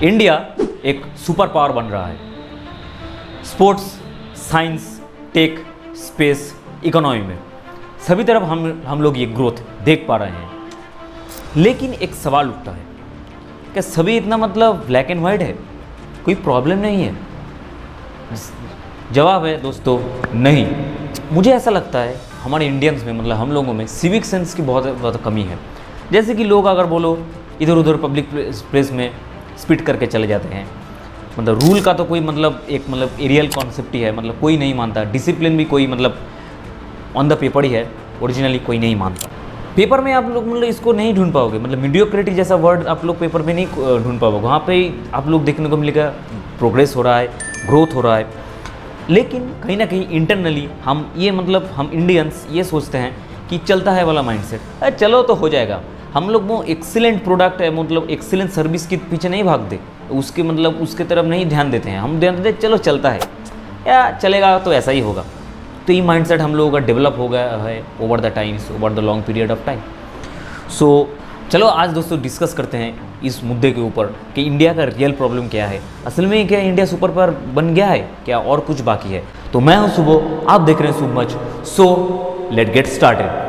India एक super power बन रहा है। Sports, science, tech, space, economy में सभी तरफ हम लोग ये ग्रोथ देख पा रहे हैं। लेकिन एक सवाल उठता है, क्या सभी इतना मतलब ब्लैक एंड वाइट है? कोई प्रॉब्लम नहीं है? जवाब है दोस्तों, नहीं। मुझे ऐसा लगता है हमारे इंडियंस में, मतलब हम लोगों में सिविक सेंस की बहुत ज़्यादा कमी है। जैसे कि लोग अगर बोलो इधर उधर पब्लिक प्लेस में स्पीड करके चले जाते हैं। मतलब रूल का तो कोई मतलब एक मतलब एरियल कॉन्सेप्ट ही है, मतलब कोई नहीं मानता। डिसिप्लिन भी कोई मतलब ऑन द पेपर ही है, ओरिजिनली कोई नहीं मानता। पेपर में आप लोग मतलब इसको नहीं ढूंढ पाओगे, मतलब मीडियोक्रेटी जैसा वर्ड आप लोग पेपर में नहीं ढूंढ पाओगे। वहाँ पे आप लोग देखने को मिलेगा प्रोग्रेस हो रहा है, ग्रोथ हो रहा है। लेकिन कहीं ना कहीं इंटरनली हम इंडियंस ये सोचते हैं कि चलता है वाला माइंडसेट, चलो तो हो जाएगा। हम लोग वो एक्सीलेंट प्रोडक्ट है, मतलब एक्सीलेंट सर्विस के पीछे नहीं भागते, उसके मतलब उसके तरफ नहीं ध्यान देते हैं। हम ध्यान देते चलो चलता है या चलेगा तो ऐसा ही होगा। तो ये माइंडसेट हम लोगों का डेवलप हो गया है over the times, over the long period of time. So चलो आज दोस्तों डिस्कस करते हैं इस मुद्दे के ऊपर कि इंडिया का रियल प्रॉब्लम क्या है। असल में क्या इंडिया सुपर पावर बन गया है क्या, और कुछ बाकी है? तो मैं हूं सुबो, आप देख रहे हैं शुभ मच। So let get started.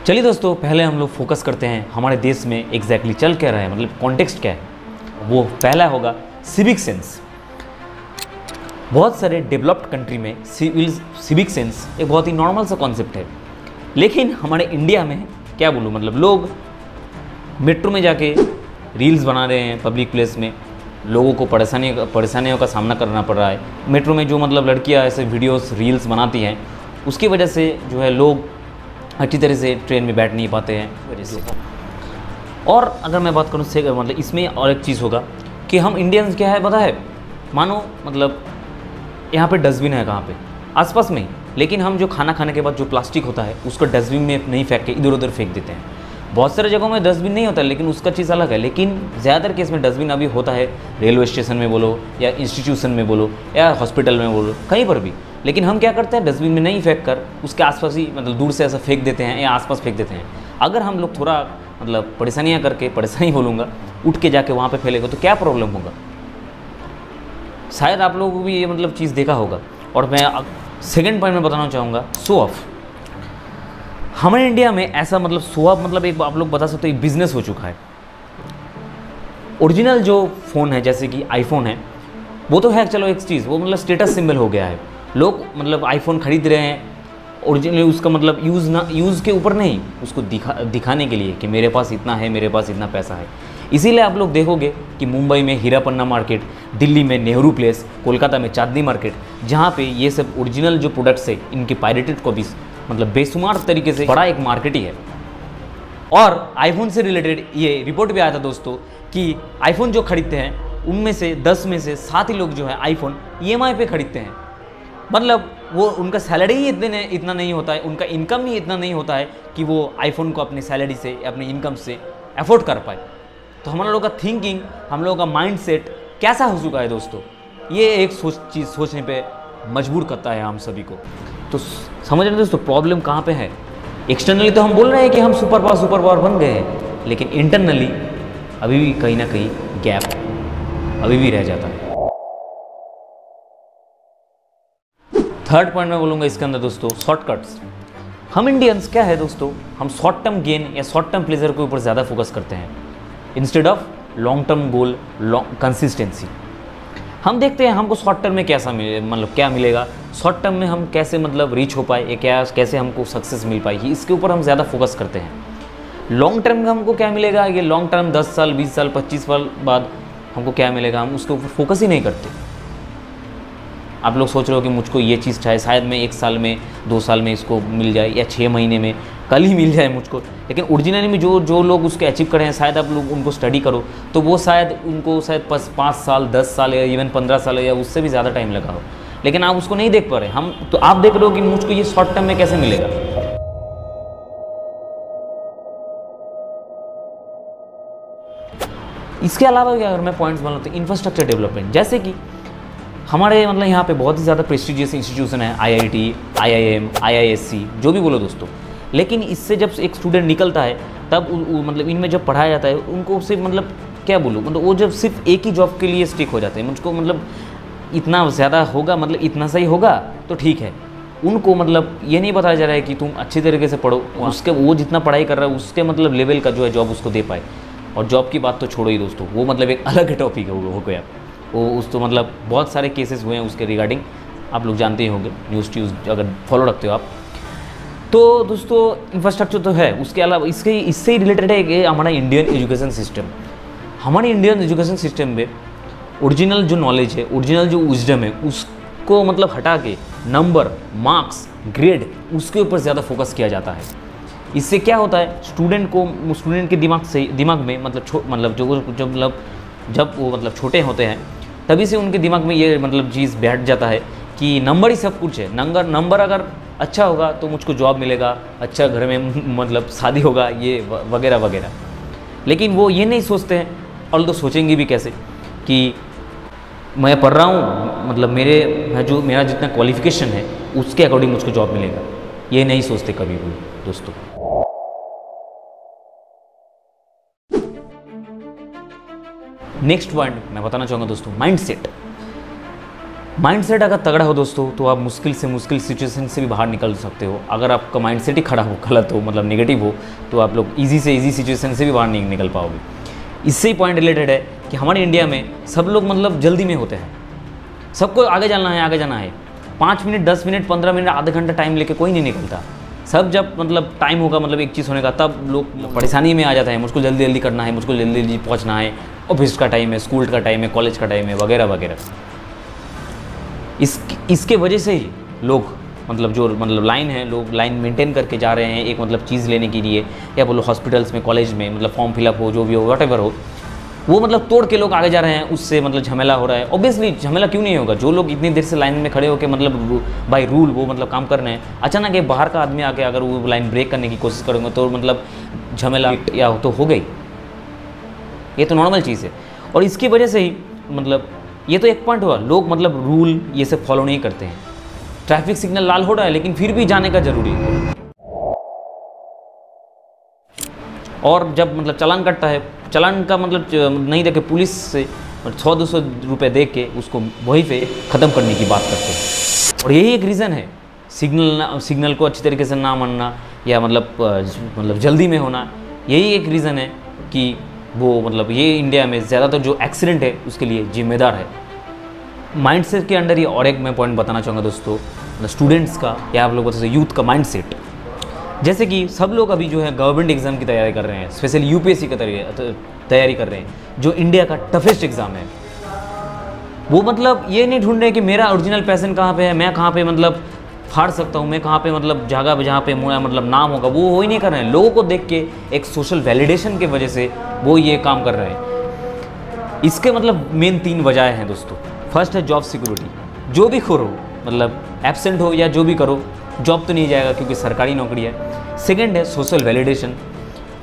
चलिए दोस्तों, पहले हम लोग फोकस करते हैं हमारे देश में एग्जैक्टली चल क्या रहा है, मतलब कॉन्टेक्स्ट क्या है। वो पहला होगा सिविक सेंस। बहुत सारे डेवलप्ड कंट्री में सिविक सेंस एक बहुत ही नॉर्मल सा कॉन्सेप्ट है। लेकिन हमारे इंडिया में क्या बोलूँ, मतलब लोग मेट्रो में जाके रील्स बना रहे हैं, पब्लिक प्लेस में लोगों को परेशानियों का सामना करना पड़ रहा है। मेट्रो में जो मतलब लड़कियां ऐसे वीडियोस रील्स बनाती हैं, उसकी वजह से जो है लोग अच्छी तरह से ट्रेन में बैठ नहीं पाते हैं वजह से। और अगर मैं बात करूँ से मतलब इसमें और एक चीज़ होगा कि हम इंडियंस क्या है पता है, मानो मतलब यहाँ पे डस्टबिन है कहाँ पे, आसपास में ही, लेकिन हम जो खाना खाने के बाद जो प्लास्टिक होता है उसको डस्टबिन में नहीं फेंक के इधर उधर फेंक देते हैं। बहुत सारे जगहों में डस्टबिन नहीं होता है, लेकिन उसका चीज़ अलग है। लेकिन ज़्यादातर केस में डस्टबिन अभी होता है रेलवे स्टेशन में बोलो या इंस्टीट्यूशन में बोलो या हॉस्पिटल में बोलो, कहीं पर भी। लेकिन हम क्या करते हैं, डस्टबिन में नहीं फेंक कर उसके आसपास ही मतलब दूर से ऐसा फेंक देते हैं या आसपास फेंक देते हैं। अगर हम लोग थोड़ा मतलब परेशानी बोलूँगा, उठ के जाके वहाँ पर फैलेगा तो क्या प्रॉब्लम होगा? शायद आप लोगों को भी ये मतलब चीज़ देखा होगा। और मैं सेकेंड पॉइंट में बताना चाहूँगा, शो ऑफ। हमारे इंडिया में ऐसा मतलब शो ऑफ मतलब एक आप लोग बता सकते हो एक बिजनेस हो चुका है। ओरिजिनल जो फ़ोन है जैसे कि आईफोन है, वो तो है चलो एक चीज़, वो मतलब स्टेटस सिंबल हो गया है। लोग मतलब आईफोन खरीद रहे हैं ओरिजिनली उसका मतलब यूज़ के ऊपर नहीं, उसको दिखाने के लिए कि मेरे पास इतना है, मेरे पास इतना पैसा है। इसीलिए आप लोग देखोगे कि मुंबई में हीरापन्ना मार्केट, दिल्ली में नेहरू प्लेस, कोलकाता में चांदनी मार्केट, जहाँ पे ये सब ओरिजिनल जो प्रोडक्ट्स है इनकी पायरेटेड कॉपीज मतलब बेशुमार तरीके से बड़ा एक मार्केट ही है। और आईफोन से रिलेटेड ये रिपोर्ट भी आया था दोस्तों कि आईफोन जो खरीदते हैं उनमें से 10 में से 7 ही लोग जो है आईफोन EMI पे खरीदते हैं। मतलब वो उनका सैलरी ही इतना नहीं होता है, उनका इनकम ही इतना नहीं होता है कि वो आईफोन को अपनी सैलरी से अपने इनकम से अफोर्ड कर पाए। तो हम लोगों का थिंकिंग, हम लोगों का माइंडसेट कैसा हो चुका है दोस्तों, ये एक चीज़ सोचने पे मजबूर करता है हम सभी को। तो समझ रहे हैं दोस्तों प्रॉब्लम कहाँ पे है। एक्सटर्नली तो हम बोल रहे हैं कि हम सुपर पावर बन गए हैं, लेकिन इंटरनली अभी भी कहीं ना कहीं गैप अभी भी रह जाता है। थर्ड पॉइंट में बोलूँगा इसके अंदर दोस्तों, शॉर्टकट्स। हम इंडियंस क्या है दोस्तों, हम शॉर्ट टर्म गेन या शॉर्ट टर्म प्लेजर के ऊपर ज़्यादा फोकस करते हैं instead of long term goal, consistency. हम देखते हैं हमको शॉर्ट टर्म में कैसा क्या मिलेगा, शॉर्ट टर्म में हम कैसे मतलब रीच हो पाए या कैसे हमको सक्सेस मिल पाएगी, इसके ऊपर हम ज़्यादा फोकस करते हैं। लॉन्ग टर्म में हमको क्या मिलेगा, ये लॉन्ग टर्म 10 साल 20 साल 25 साल बाद हमको क्या मिलेगा, हम उसके ऊपर फोकस ही नहीं करते। आप लोग सोच रहे हो कि मुझको ये चीज़ चाहे, शायद मैं 1 साल में 2 साल में इसको मिल जाए या 6 महीने में कल ही मिल जाए मुझको। लेकिन ओरिजिनली में जो लोग उसको अचीव कर रहे हैं, शायद आप लोग उनको स्टडी करो तो वो उनको 5 साल 10 साल या इवन 15 साल या उससे भी ज़्यादा टाइम लगा हो। लेकिन आप उसको नहीं देख पा रहे। हम तो आप देख रहे हो कि मुझको ये शॉर्ट टर्म में कैसे मिलेगा। इसके अलावा अगर मैं पॉइंट्स बोलूँ तो इंफ्रास्ट्रक्चर डेवलपमेंट, जैसे कि हमारे मतलब यहाँ पे बहुत ही ज़्यादा प्रेस्टिजियस इंस्टीट्यूशन है, IIT, IIM, IISc, जो भी बोलो दोस्तों। लेकिन इससे जब एक स्टूडेंट निकलता है तब मतलब इनमें जब पढ़ाया जाता है उनको सिर्फ मतलब क्या बोलूँ, मतलब वो जब सिर्फ एक ही जॉब के लिए स्टिक हो जाते हैं, मुझको मतलब इतना ज़्यादा होगा, मतलब इतना सही होगा तो ठीक है। उनको मतलब ये नहीं बताया जा रहा है कि तुम अच्छी तरीके से पढ़ो, उसके वो जितना पढ़ाई कर रहा है उसके मतलब लेवल का जो है जॉब उसको दे पाए। और जॉब की बात तो छोड़ो ही दोस्तों, वो मतलब एक अलग टॉपिक हो गया वो, उस तो मतलब बहुत सारे केसेस हुए हैं उसके रिगार्डिंग, आप लोग जानते ही होंगे, न्यूज़ अगर फॉलो रखते हो आप। तो दोस्तों इंफ्रास्ट्रक्चर तो है, उसके अलावा इससे ही रिलेटेड है कि हमारा इंडियन एजुकेशन सिस्टम। हमारे इंडियन एजुकेशन सिस्टम में ओरिजिनल जो नॉलेज है, ओरिजिनल जो विजडम है, उसको मतलब हटा के नंबर, मार्क्स, ग्रेड, उसके ऊपर ज़्यादा फोकस किया जाता है। इससे क्या होता है, स्टूडेंट के दिमाग में मतलब जब वो मतलब छोटे होते हैं तभी से उनके दिमाग में ये मतलब चीज़ बैठ जाता है कि नंबर ही सब कुछ है। नंबर अगर अच्छा होगा तो मुझको जॉब मिलेगा, अच्छा घर में मतलब शादी होगा, ये वगैरह वगैरह। लेकिन वो ये नहीं सोचते हैं, और तो सोचेंगे भी कैसे कि मैं पढ़ रहा हूँ, मतलब मेरा जितना क्वालिफिकेशन है उसके अकॉर्डिंग मुझको जॉब मिलेगा, ये नहीं सोचते कभी भी दोस्तों। नेक्स्ट पॉइंट मैं बताना चाहूँगा दोस्तों, माइंडसेट अगर तगड़ा हो दोस्तों तो आप मुश्किल से मुश्किल सिचुएशन से भी बाहर निकल सकते हो। अगर आपका माइंडसेट ही खड़ा हो, गलत हो, मतलब नेगेटिव हो, तो आप लोग इजी से इजी सिचुएशन से भी बाहर नहीं निकल पाओगे। इससे ही पॉइंट रिलेटेड है कि हमारे इंडिया में सब लोग मतलब जल्दी में होते हैं, सबको आगे जाना है 5 मिनट 10 मिनट 15 मिनट आधा घंटा टाइम लेके कोई नहीं निकलता। सब जब मतलब टाइम होगा, मतलब एक चीज़ होने का, तब लोग परेशानी में आ जाता है, मुझको जल्दी जल्दी करना है, मुझको जल्दी जल्दी पहुँचना है, ऑफिस का टाइम है, स्कूल का टाइम है, कॉलेज का टाइम है, वगैरह वगैरह। इसके वजह से ही लोग मतलब लाइन है, लोग लाइन मेंटेन करके जा रहे हैं एक मतलब चीज़ लेने के लिए, या बोलो हॉस्पिटल्स में, कॉलेज में, मतलब फॉर्म फिलअप हो, जो भी हो, व्हाटएवर हो, वो मतलब तोड़ के लोग आगे जा रहे हैं, उससे मतलब झमेला हो रहा है। ऑब्वियसली झमेला क्यों नहीं होगा, जो लोग इतनी देर से लाइन में खड़े होकर मतलब बाय रूल वो मतलब काम कर रहे हैं, अचानक एक बाहर का आदमी आके अगर वो लाइन ब्रेक करने की कोशिश करेंगे तो मतलब झमेला या तो हो गई, ये तो नॉर्मल चीज़ है। और इसकी वजह से ही मतलब ये तो एक पॉइंट हुआ, लोग मतलब रूल ये सब फॉलो नहीं करते हैं। ट्रैफिक सिग्नल लाल हो रहा है लेकिन फिर भी जाने का जरूरी है, और जब मतलब चालान कटता है, चालान का मतलब नहीं देके पुलिस से 100-200 रुपये दे के उसको वहीं पे ख़त्म करने की बात करते हैं। और यही एक रीज़न है, सिग्नल को अच्छी तरीके से ना मानना, या मतलब जल्दी में होना, यही एक रीज़न है कि वो मतलब ये इंडिया में ज़्यादातर जो एक्सीडेंट है उसके लिए जिम्मेदार है। माइंडसेट के अंडर ये और एक मैं पॉइंट बताना चाहूँगा दोस्तों, स्टूडेंट्स का या आप लोगों से यूथ का माइंडसेट। जैसे कि सब लोग अभी जो है गवर्नमेंट एग्ज़ाम की तैयारी कर रहे हैं, स्पेशली यूपीएससी का तैयारी कर रहे हैं, जो इंडिया का टफेस्ट एग्ज़ाम है। वो मतलब ये नहीं ढूंढ रहे कि मेरा ओरिजिनल पैशन कहाँ पे है, मैं कहाँ पे मतलब फाड़ सकता हूँ, मैं कहाँ पे मतलब जगह जहाँ पे मेरा मतलब नाम होगा, वो ही नहीं कर रहे हैं। लोगों को देख के एक सोशल वैलिडेशन की वजह से वो ये काम कर रहे हैं। इसके मतलब मेन 3 वजह हैं दोस्तों। फर्स्ट है जॉब सिक्योरिटी, जो भी करो मतलब एब्सेंट हो या जो भी करो, जॉब तो नहीं जाएगा क्योंकि सरकारी नौकरी है। सेकंड है सोशल वैलिडेशन,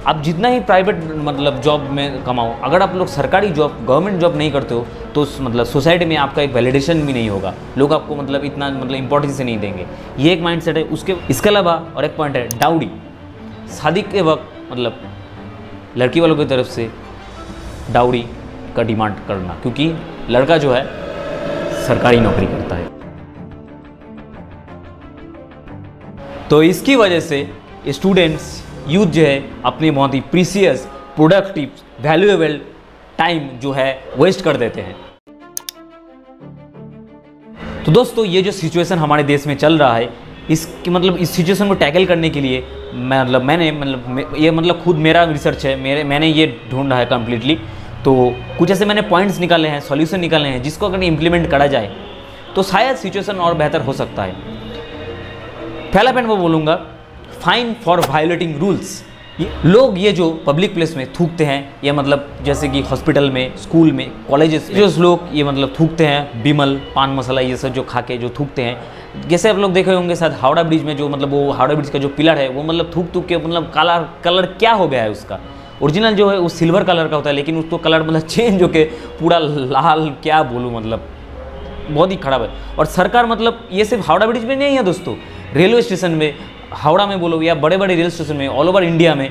आप जितना ही प्राइवेट मतलब जॉब में कमाओ, अगर आप लोग सरकारी जॉब, गवर्नमेंट जॉब नहीं करते हो तो मतलब सोसाइटी में आपका एक वैलिडेशन भी नहीं होगा, लोग आपको मतलब इतना मतलब इंपॉर्टेंस नहीं देंगे। ये एक माइंडसेट है। इसके अलावा और एक पॉइंट है डाउरी, शादी के वक्त मतलब लड़की वालों की तरफ से डाउरी का डिमांड करना, क्योंकि लड़का जो है सरकारी नौकरी करता है। तो इसकी वजह से स्टूडेंट्स, यूथ जो है अपनी बहुत ही प्रीसियस, प्रोडक्टिव, वैल्यूएबल टाइम जो है वेस्ट कर देते हैं। तो दोस्तों ये जो सिचुएशन हमारे देश में चल रहा है, इस सिचुएशन को टैकल करने के लिए मैंने खुद मेरा रिसर्च है, मैंने ये ढूंढा है कम्प्लीटली। तो कुछ ऐसे मैंने पॉइंट्स निकाले हैं, सॉल्यूशन निकाले हैं, जिसको अगर इम्प्लीमेंट करा जाए तो शायद सिचुएशन और बेहतर हो सकता है। पहला पॉइंट मैं बोलूँगा, फाइन फॉर वायोलेटिंग रूल्स। लोग ये जो पब्लिक प्लेस में थूकते हैं, या मतलब जैसे कि हॉस्पिटल में, स्कूल में, कॉलेजेस, जो लोग ये मतलब थूकते हैं, बिमल, पान मसाला ये सब जो खा के जो थूकते हैं, जैसे आप लोग देखे होंगे शायद हावड़ा ब्रिज में, जो मतलब वो हावड़ा ब्रिज का जो पिलर है वो मतलब थूक के मतलब काला कलर क्या हो गया है उसका। ओरिजिनल जो है वो सिल्वर कलर का होता है, लेकिन उसको कलर मतलब चेंज होके पूरा लाल, क्या बोलूँ मतलब बहुत ही खराब है। और सरकार मतलब ये सिर्फ हावड़ा ब्रिज में नहीं है दोस्तों, रेलवे स्टेशन में, हावड़ा में बोलो या बड़े बड़े रेल स्टेशन में, ऑल ओवर इंडिया में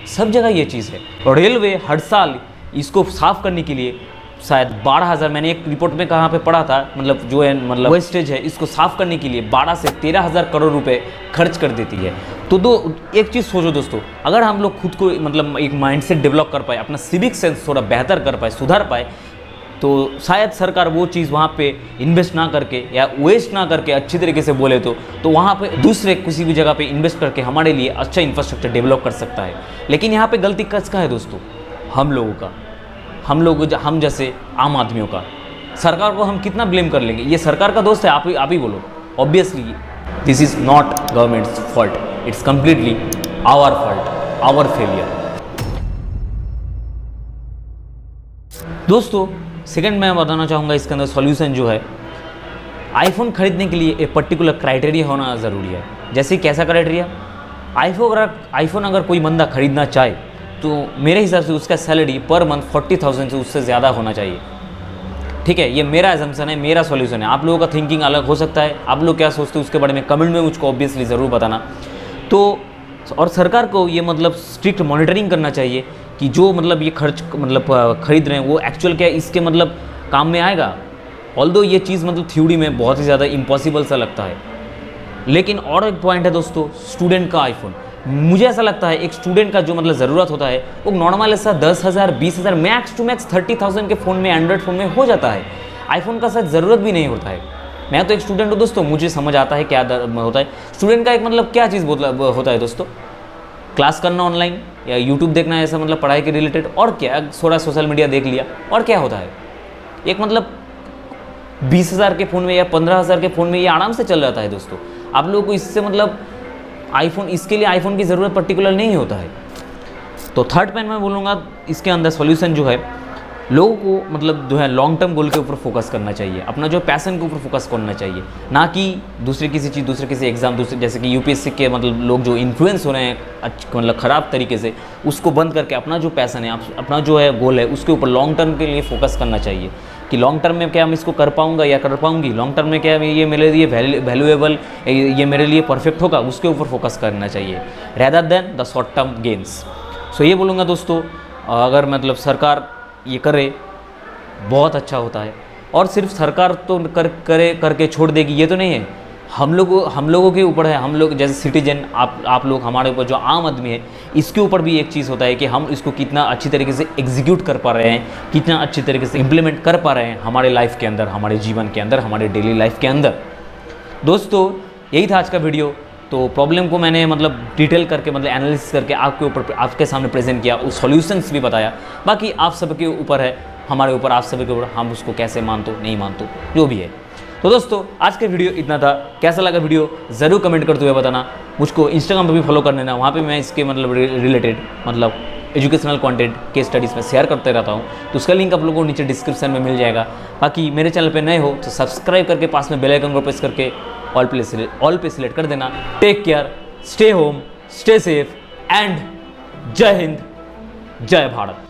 सब जगह ये चीज़ है। और रेलवे हर साल इसको साफ करने के लिए शायद 12,000, मैंने एक रिपोर्ट में कहाँ पे पढ़ा था, मतलब जो है मतलब वेस्टेज है इसको साफ करने के लिए 12 से 13,000 करोड़ रुपए खर्च कर देती है। तो एक चीज़ सोचो दोस्तों, अगर हम लोग खुद को मतलब एक माइंडसेट डेवलप कर पाए, अपना सिविक सेंस थोड़ा बेहतर कर पाए, सुधार पाए, तो शायद सरकार वो चीज़ वहाँ पे इन्वेस्ट ना करके या वेस्ट ना करके अच्छी तरीके से बोले तो वहाँ पे दूसरे किसी भी जगह पे इन्वेस्ट करके हमारे लिए अच्छा इंफ्रास्ट्रक्चर डेवलप कर सकता है। लेकिन यहाँ पे गलती किसका है दोस्तों? हम लोगों का, हम जैसे आम आदमियों का। सरकार को हम कितना ब्लेम कर लेंगे? ये सरकार का दोस्त है, आप ही बोलो। Obviously this is not government's fault, it's completely our fault, our failure. दोस्तों सेकंड मैं बताना चाहूँगा इसके अंदर सॉल्यूशन जो है, आईफोन खरीदने के लिए एक पर्टिकुलर क्राइटेरिया होना ज़रूरी है। जैसे कैसा क्राइटेरिया? आईफोन अगर कोई बंदा खरीदना चाहे तो मेरे हिसाब से उसका सैलरी पर मंथ 40,000 से उससे ज़्यादा होना चाहिए। ठीक है, ये मेरा एजम्पशन है, मेरा सॉल्यूशन है। आप लोगों का थिंकिंग अलग हो सकता है, आप लोग क्या सोचते हो उसके बारे में कमेंट में मुझको ऑब्वियसली ज़रूर बताना। तो और सरकार को ये मतलब स्ट्रिक्ट मॉनिटरिंग करना चाहिए कि जो मतलब ये खर्च मतलब खरीद रहे हैं वो एक्चुअल क्या इसके मतलब काम में आएगा। ऑल्दो ये चीज़ मतलब थ्योरी में बहुत ही ज़्यादा इम्पॉसिबल सा लगता है। लेकिन और एक पॉइंट है दोस्तों, स्टूडेंट का आईफोन। मुझे ऐसा लगता है एक स्टूडेंट का जो मतलब ज़रूरत होता है वो नॉर्मल ऐसा 10,000 20,000 मैक्स टू मैक्स 30,000 के फ़ोन में, एंड्रॉयड फ़ोन में हो जाता है। आईफोन का शायद ज़रूरत भी नहीं होता है। मैं तो एक स्टूडेंट हूँ दोस्तों, मुझे समझ आता है क्या होता है स्टूडेंट का। एक मतलब क्या चीज़ होता है दोस्तों? क्लास करना ऑनलाइन या यूट्यूब देखना, ऐसा मतलब पढ़ाई के रिलेटेड, और क्या थोड़ा सोशल मीडिया देख लिया, और क्या होता है। एक मतलब 20,000 के फ़ोन में या 15,000 के फ़ोन में ये आराम से चल जाता है दोस्तों। आप लोगों को इससे मतलब आईफोन, इसके लिए आईफोन की ज़रूरत पर्टिकुलर नहीं होता है। तो थर्ड पॉइंट मैं बोलूँगा इसके अंदर सॉल्यूशन जो है, लोगों को मतलब जो है लॉन्ग टर्म गोल के ऊपर फोकस करना चाहिए, अपना जो पैशन के ऊपर फोकस करना चाहिए, ना कि दूसरे किसी एग्ज़ाम, दूसरे जैसे कि यूपीएससी के मतलब लोग जो इन्फ्लुएंस हो रहे हैं मतलब ख़राब तरीके से, उसको बंद करके अपना जो पैशन है, अपना जो है गोल है, उसके ऊपर लॉन्ग टर्म के लिए फोकस करना चाहिए कि लॉन्ग टर्म में क्या मैं इसको कर पाऊँगा या कर पाऊँगी, लॉन्ग टर्म में क्या ये मेरे लिए वैल्यूएबल, ये मेरे लिए परफेक्ट होगा, उसके ऊपर फोकस करना चाहिए rather than the short term gains. So ये बोलूँगा दोस्तों, अगर मतलब सरकार ये करे बहुत अच्छा होता है। और सिर्फ सरकार तो करके छोड़ देगी ये तो नहीं है, हम लोगों के ऊपर है। हम लोग जैसे सिटीजन, आप लोग, हमारे ऊपर जो आम आदमी है, इसके ऊपर भी एक चीज़ होता है कि हम इसको कितना अच्छी तरीके से एग्जीक्यूट कर पा रहे हैं, कितना अच्छी तरीके से इम्प्लीमेंट कर पा रहे हैं हमारे लाइफ के अंदर, हमारे जीवन के अंदर, हमारे डेली लाइफ के अंदर। दोस्तों यही था आज का वीडियो। तो प्रॉब्लम को मैंने मतलब डिटेल करके मतलब एनालिसिस करके आपके सामने प्रेजेंट किया, उस सॉल्यूशंस भी बताया। बाकी आप सबके ऊपर है, हमारे ऊपर, आप सभी के ऊपर, हम उसको कैसे मानते नहीं मानते जो भी है। तो दोस्तों आज का वीडियो इतना था। कैसा लगा वीडियो ज़रूर कमेंट करते हुए बताना। मुझको इंस्टाग्राम पे भी फॉलो कर लेना, वहाँ पे मैं इसके मतलब रिलेटेड मतलब एजुकेशनल कंटेंट के स्टडीज़ में शेयर करते रहता हूँ। तो उसका लिंक आप लोगों को नीचे डिस्क्रिप्शन में मिल जाएगा। बाकी मेरे चैनल पे नए हो तो सब्सक्राइब करके पास में बेल आइकन को प्रेस करके ऑल पे सिलेक्ट कर देना। Take care, stay home, stay safe and जय हिंद, जय भारत।